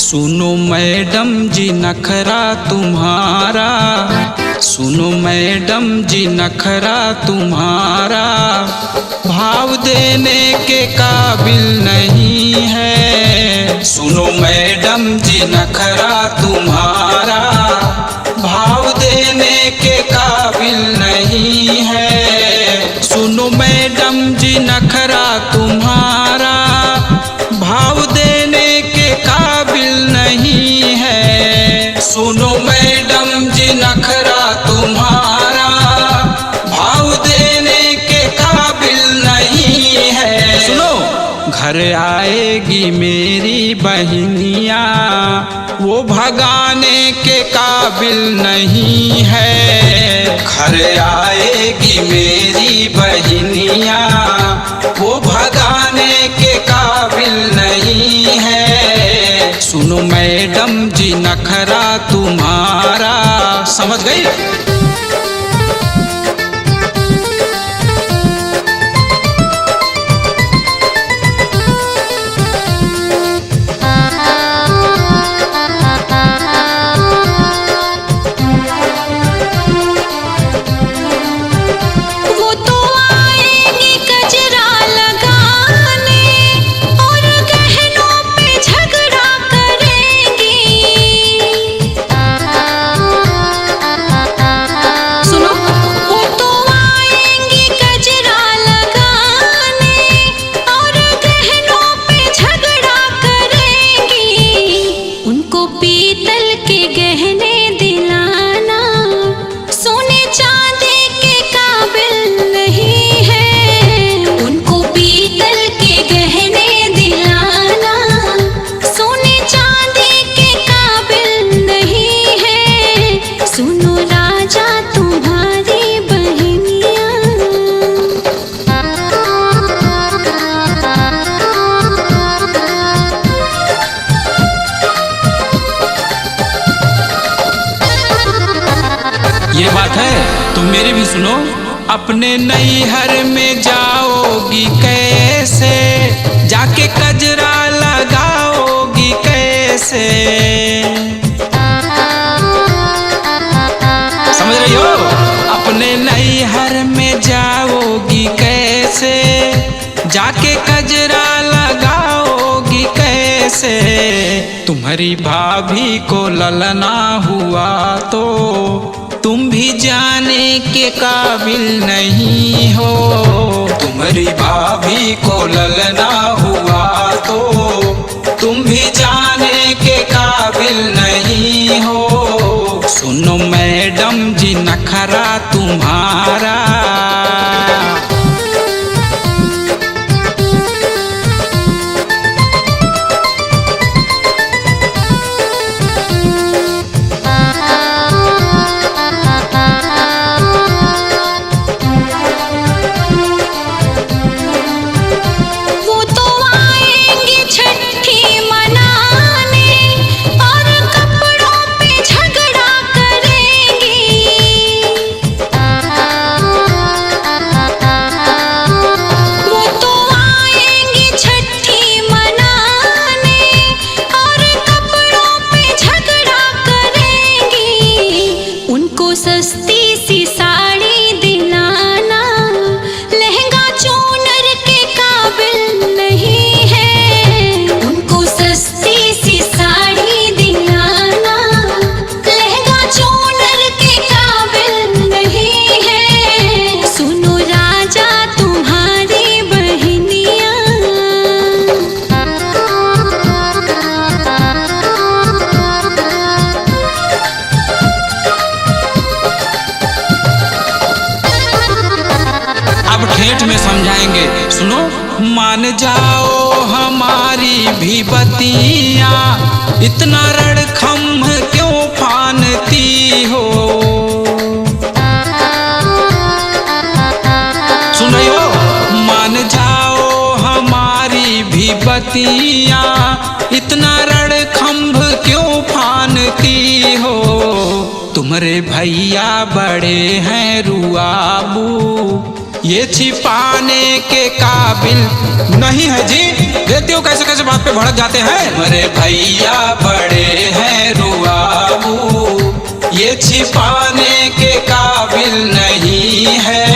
सुनो मैडम जी नखरा तुम्हारा, सुनो मैडम जी नखरा तुम्हारा भाव देने के काबिल नहीं है। सुनो मैडम जी नखरा तुम्हारा भाव देने के काबिल नहीं है। सुनो मैडम जी नखरा तुम्हारा भाव देने के काबिल नहीं है। सुनो मैडम जी नखरा तुम्हारा भाव देने के काबिल नहीं है। सुनो, घर आएगी मेरी बहनिया वो भगाने के काबिल नहीं है। घर आएगी मेरी बहनिया वो भगाने के काबिल नहीं है। सुनो मैडम जी नखरा तुम्हारा। समझ गई? ये बात है तुम मेरी भी सुनो। अपने नैहर में जाओगी कैसे, जाके कजरा लगाओगी कैसे। समझ रही हो? अपने नैहर में जाओगी कैसे, जाके कजरा लगाओगी कैसे। तुम्हारी भाभी को ललना हुआ तो तुम भी जाने के काबिल नहीं हो। तुम्हारी भाभी को ललना हुआ तो तुम भी जाने के काबिल नहीं हो। सुनो मैडम जी नखरा तुम्हारा। सस्ती सी साड़ी दिलाना लहंगा चूनर के काबिल नहीं है। उनको सस्ती सी साड़ी दिलाना लहंगा चूनर के काबिल नहीं है। सुनो राजा तुम्हारी बहनिया। अब ठेठ में समझाएंगे, सुनो। मान जाओ हमारी भी बतिया, इतना रड़खम क्यों फानती हो। सुन रही हो? मान जाओ हमारी भी बतिया, इतना रड़खंभ क्यों फानती हो। तुम्हारे भैया बड़े हैं रुआबू, ये छिपाने के काबिल नहीं है जी। देखते हो कैसे कैसे बात पे भड़क जाते हैं। मेरे भैया बड़े हैं रुआबू, ये छिपाने के काबिल नहीं है।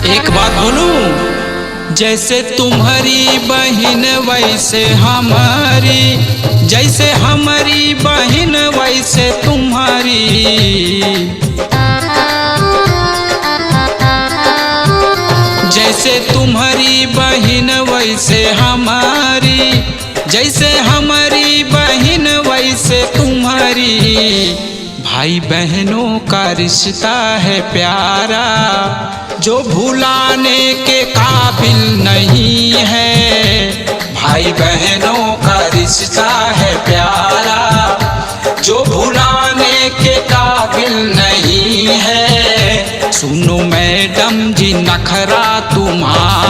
एक बात बोलूं, जैसे तुम्हारी बहन वैसे हमारी, जैसे हमारी बहन वैसे तुम्हारी। जैसे तुम्हारी बहन वैसे हमारी, जैसे हमारी बहन वैसे तुम्हारी। भाई बहनों का रिश्ता है प्यारा, जो भुलाने के काबिल नहीं है। भाई बहनों का रिश्ता है प्यारा, जो भुलाने के काबिल नहीं है। सुनो मैडम जी नखरा तुम्हारा